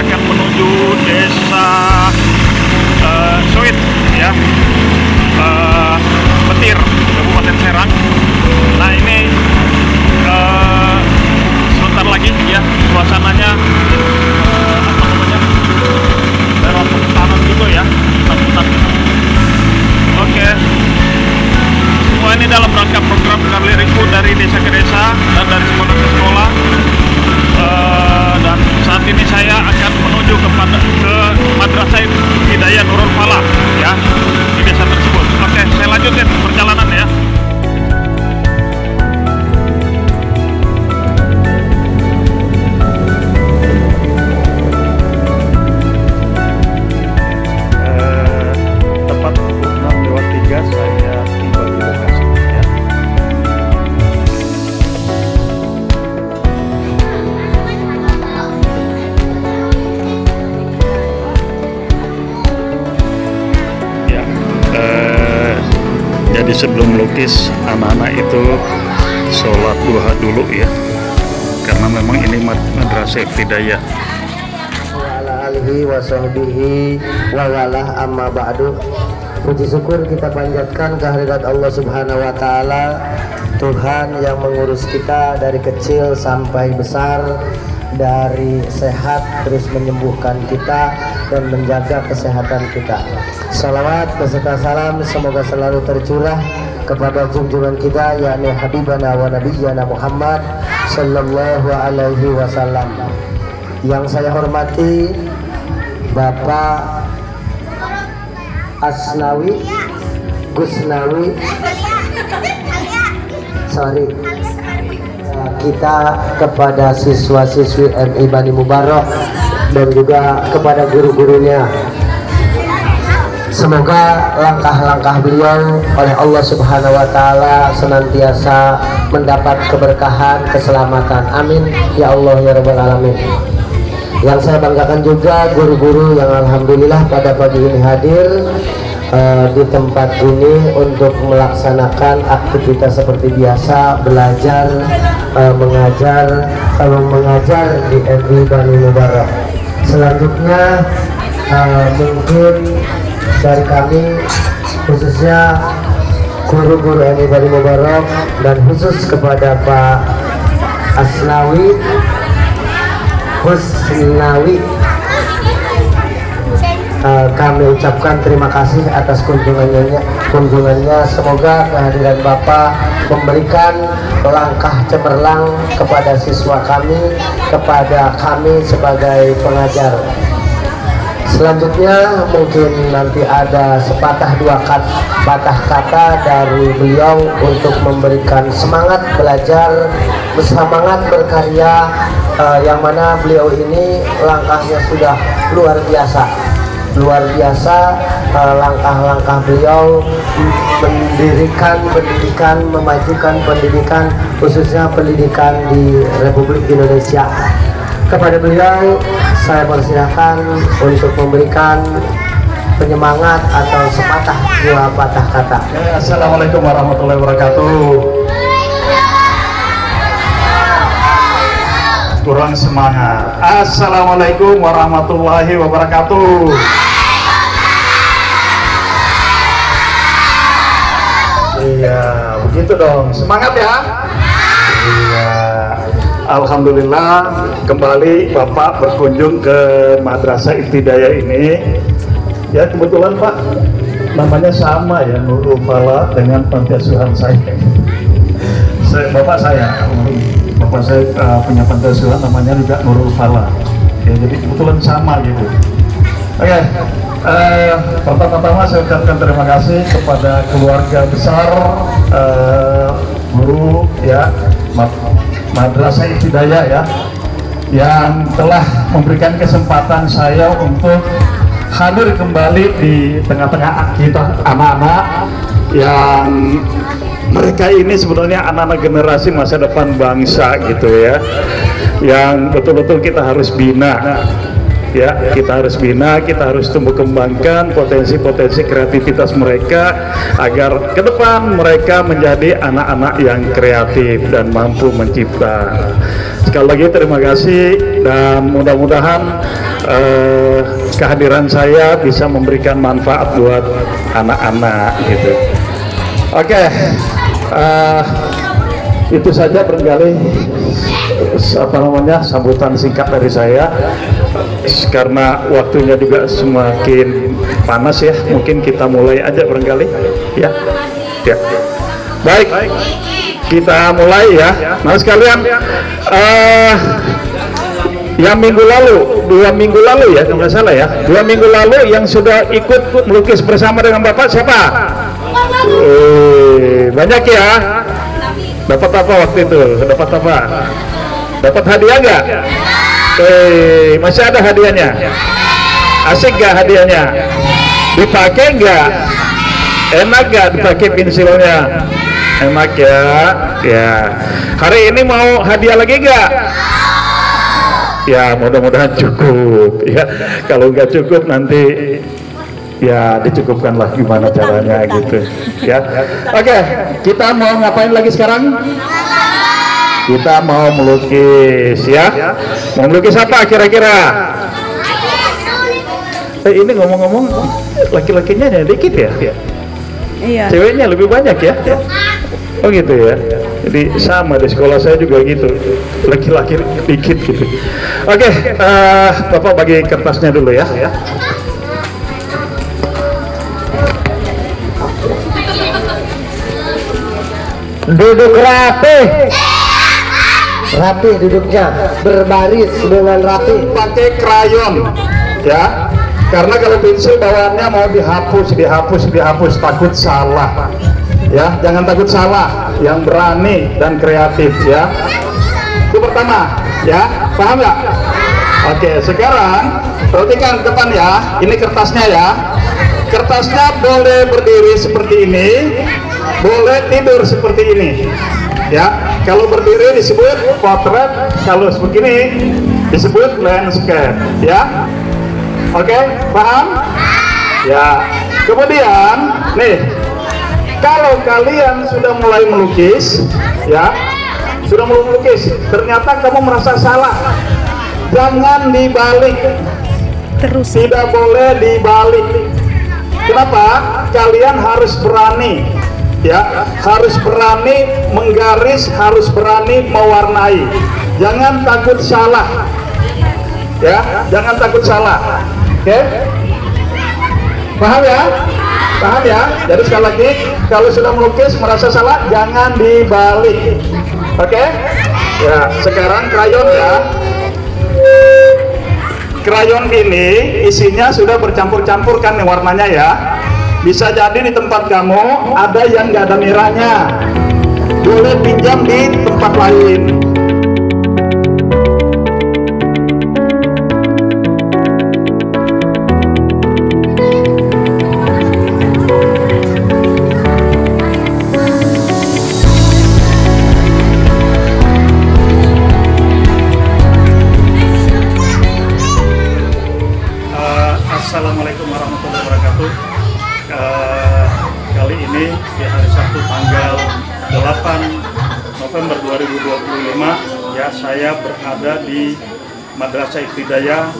akan menuju desa Suit ya, Petir, Kabupaten Serang. Nah ini sebentar lagi ya, suasananya apa namanya, lewat hutan gitu ya, hutan-hutan. Oke, semua ini dalam rangka program Dengar Lirikku dari desa ke desa dan dari sekolah ke sekolah. Dan saat ini saya akan menuju ke Madrasah Hidayah Nurul Falah ya, di desa tersebut. Oke, saya lanjutin perjalanan ya. Tepat pukul 6:03 saya tiba di lokasi ya. Jadi sebelum melukis, anak-anak itu sholat duha dulu ya, karena memang ini Madrasah Hidayah. Wa ala alihi wa sahbihi wa walah amma ba'du. Puji syukur kita panjatkan kehadirat Allah Subhanahu wa taala, Tuhan yang mengurus kita dari kecil sampai besar, dari sehat terus menyembuhkan kita dan menjaga kesehatan kita. Salawat beserta salam semoga selalu tercurah kepada junjungan kita, yakni Habibana wa Nabiyyana Muhammad sallallahu alaihi wasallam. Yang saya hormati Bapak Asnawi Gusnawi, kita kepada siswa-siswi MI Bani Mubarak dan juga kepada guru-gurunya. Semoga langkah-langkah beliau oleh Allah Subhanahu wa taala senantiasa mendapat keberkahan, keselamatan. Amin ya Allah ya rabbal alamin. Yang saya banggakan juga guru-guru yang alhamdulillah pada pagi ini hadir di tempat ini untuk melaksanakan aktivitas seperti biasa, belajar, mengajar di MI Bani Mubarak. Selanjutnya mungkin dari kami, khususnya guru-guru MI Bani Mubarak dan khusus kepada Pak Asnawi Husnawi, kami ucapkan terima kasih atas kunjungannya. Semoga kehadiran Bapak memberikan langkah cemerlang kepada siswa kami, kepada kami sebagai pengajar. Selanjutnya mungkin nanti ada sepatah dua patah kata dari beliau untuk memberikan semangat belajar, semangat berkarya, yang mana beliau ini langkahnya sudah luar biasa. Langkah-langkah beliau mendirikan pendidikan, memajukan pendidikan, khususnya pendidikan di Republik Indonesia. Kepada beliau saya persilahkan untuk memberikan penyemangat atau sepatah dua patah kata. Assalamualaikum warahmatullahi wabarakatuh. Kurang semangat. Assalamualaikum warahmatullahi wabarakatuh. Iya, begitu dong. Semangat ya. Iya. Alhamdulillah kembali Bapak berkunjung ke Madrasah Ibtidaiyah ini. Ya kebetulan Pak, namanya sama ya, Nurul Falah dengan panti asuhan saya. Bapak saya punya panti asuhan namanya juga Nurul Falah. Ya, jadi kebetulan sama gitu. Oke, pertama-tama saya ucapkan terima kasih kepada keluarga besar guru ya Madrasah Ibtidaiyah ya, yang telah memberikan kesempatan saya untuk hadir kembali di tengah-tengah kita anak-anak yang mereka ini sebenarnya anak-anak generasi masa depan bangsa gitu ya, yang betul-betul kita harus bina ya, kita harus tumbuh kembangkan potensi-potensi kreativitas mereka agar ke depan mereka menjadi anak-anak yang kreatif dan mampu mencipta. Sekali lagi terima kasih dan mudah-mudahan kehadiran saya bisa memberikan manfaat buat anak-anak gitu. Oke, itu saja barangkali sambutan singkat dari saya, karena waktunya juga semakin panas ya. Mungkin kita mulai aja barangkali ya. Baik, kita mulai ya. Nah sekalian, yang minggu lalu, 2 minggu lalu ya, kalau nggak salah ya, 2 minggu lalu yang sudah ikut melukis bersama dengan Bapak siapa? Banyak ya. Dapat apa waktu itu? Dapat apa? Dapat hadiah nggak? Masih ada hadiahnya? Asik nggak hadiahnya? Dipakai nggak? Enak nggak dipakai pensilnya? Enak ya? Ya. Hari ini mau hadiah lagi nggak? Ya mudah-mudahan cukup ya. Kalau nggak cukup nanti ya dicukupkanlah gimana caranya gitu ya. Oke, kita mau ngapain lagi sekarang? Kita mau melukis ya. Mau melukis apa kira-kira? Ini ngomong-ngomong laki-lakinya hanya dikit ya? Iya. Ceweknya lebih banyak ya? Oh gitu ya. Jadi sama di sekolah saya juga gitu, laki-laki dikit gitu. Oke, Bapak bagi kertasnya dulu ya. Duduk rapi, rapi duduknya, berbaris dengan rapi. Pakai krayon ya, karena kalau pensil bawaannya mau dihapus, takut salah ya. Jangan takut salah, yang berani dan kreatif ya. Itu pertama ya, paham nggak? Oke, sekarang perhatikan depan ya. Ini kertasnya ya. Kertasnya boleh berdiri seperti ini, boleh tidur seperti ini ya. Kalau berdiri disebut potret, kalau begini disebut landscape ya. Oke, paham ya. Kemudian nih, kalau kalian sudah mulai melukis ya, sudah mulai melukis, ternyata kamu merasa salah, jangan dibalik terus, tidak boleh dibalik. Kenapa? Kalian harus berani ya, harus berani menggaris, harus berani mewarnai. Jangan takut salah ya, jangan takut salah. Oke? Paham ya? Paham ya? Jadi sekali lagi, kalau sudah melukis merasa salah, jangan dibalik. Oke? Ya, sekarang krayon ya. Krayon ini isinya sudah bercampur-campur kan warnanya ya. Bisa jadi di tempat kamu ada yang nggak ada merahnya, boleh pinjam di tempat lain. Assalamualaikum warahmatullahi wabarakatuh. Kali ini di hari Sabtu tanggal 8 November 2025 ya, saya berada di Madrasah Ibtidaiyah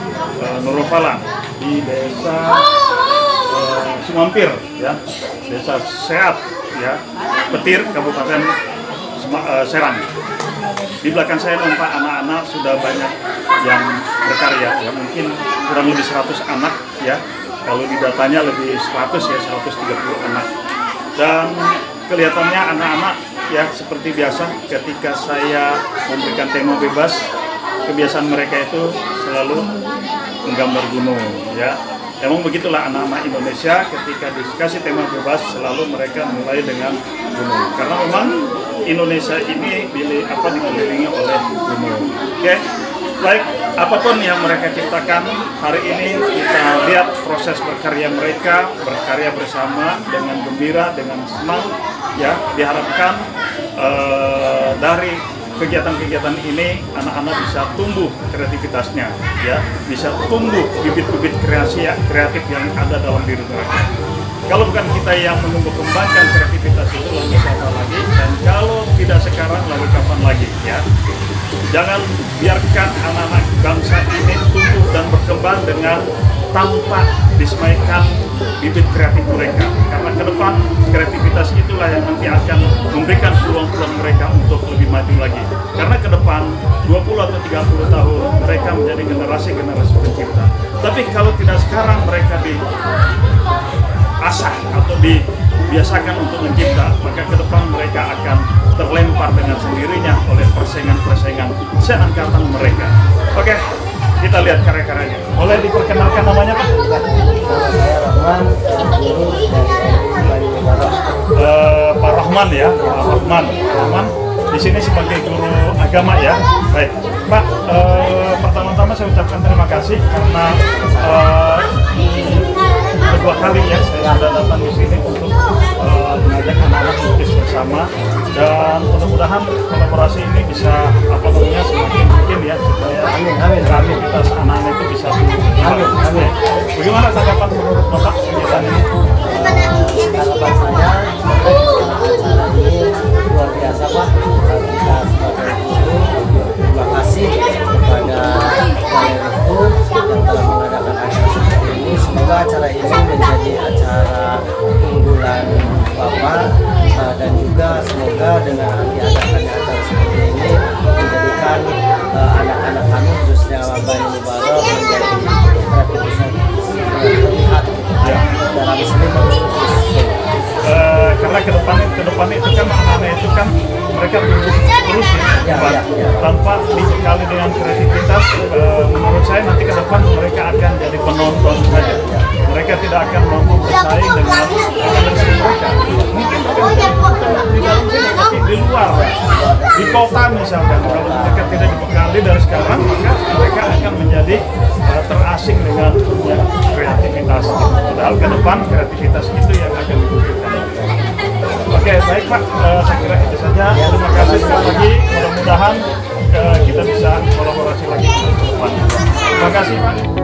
Nurul Falah di desa Sumampir ya, desa Seat ya, Petir, Kabupaten Serang. Di belakang saya nampak anak-anak sudah banyak yang berkarya ya, mungkin kurang lebih 100 anak ya, kalau di datanya lebih 100 ya, 130 anak. Dan kelihatannya anak-anak ya seperti biasa ketika saya memberikan tema bebas, kebiasaan mereka itu selalu menggambar gunung ya. Emang begitulah anak-anak Indonesia, ketika dikasih tema bebas selalu mereka mulai dengan gunung, karena memang Indonesia ini dikelilingi oleh gunung. Oke, baik, apapun yang mereka ciptakan hari ini, kita lihat proses berkarya mereka, berkarya bersama dengan gembira, dengan senang ya. Diharapkan dari kegiatan-kegiatan ini anak-anak bisa tumbuh kreativitasnya ya, bisa tumbuh bibit-bibit kreatif yang ada dalam diri mereka. Kalau bukan kita yang menumbuh kembangkan kreativitas itu, lalu siapa lagi? Dan kalau tidak sekarang, lalu kapan lagi ya? Jangan biarkan anak-anak bangsa ini tumbuh dan berkembang berkembang dengan tanpa disemaikan bibit kreatif mereka, karena ke depan kreativitas itulah yang nanti akan memberikan peluang-peluang mereka untuk lebih maju lagi, karena ke depan 20 atau 30 tahun mereka menjadi generasi-generasi pencipta. Tapi kalau tidak sekarang mereka diasah atau dibiasakan untuk mencipta, maka ke depan mereka akan terlempar dengan sendirinya oleh persaingan-persaingan seangkatan mereka. Oke, kita lihat karya-karyanya. Boleh diperkenalkan namanya, Pak? Saya Rahman, guru dari Pak Rahman ya, Pak Rahman. Rahman di sini sebagai guru agama ya. Baik, Pak. Pertama-tama saya ucapkan terima kasih karena kedua kali ya saya sudah datang di sini untuk mengajak anak-anak melukis bersama, dan mudah-mudahan kolaborasi ini bisa semakin mungkin ya, supaya kreativitas anak-anak itu bisa amin. Bagaimana tanggapan menurut Bapak kegiatan ini? Harapan saya acara ini luar biasa, Pak. Kita sebagai guru terima kasih kepada Galeri yang telah mengadakan acara seperti ini. Semoga acara ini menjadi acara unggulan Bapak, dan juga semoga dengan diadakannya acara seperti ini menjadikan anak-anak kami khususnya Bani Mubarak menjadi kreativitas terlihat dalam seni melukis. Karena ke depan itu kan anak-anak itu kan mereka terus ya, tanpa dibekali dengan kreativitas. Menurut saya nanti ke depan mereka akan jadi penonton saja. Mereka tidak akan mampu bersaing dengan generasi mereka. Mungkin di dalam sini, tapi di luar, di kota misalkan, kalau mereka tidak dibekali dari sekarang, maka mereka akan menjadi terasing dengan kreativitas. Padahal ke depan kreativitas itu yang akan dibutuhkan. Oke, baik Pak, saya kira itu saja. Terima kasih sekali lagi. Mudah-mudahan kita bisa kolaborasi lagi ke depan. Terima kasih Pak.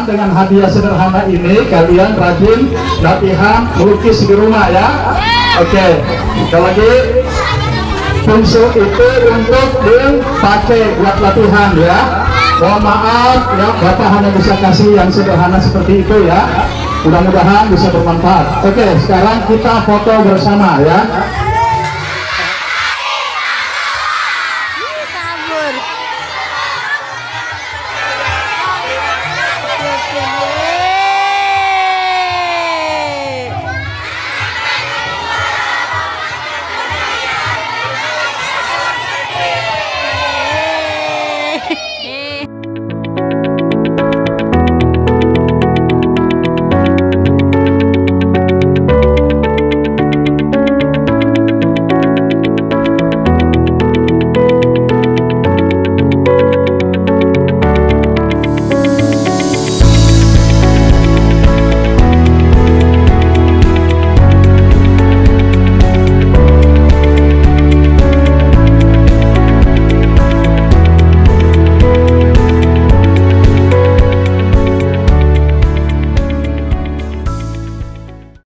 dengan hadiah sederhana ini kalian rajin latihan melukis di rumah ya. Oke, sekali lagi pensil itu untuk dipakai buat latihan ya. Mohon maaf ya, Bapak hanya bisa kasih yang sederhana seperti itu ya. Mudah-mudahan bisa bermanfaat. Oke, sekarang kita foto bersama ya.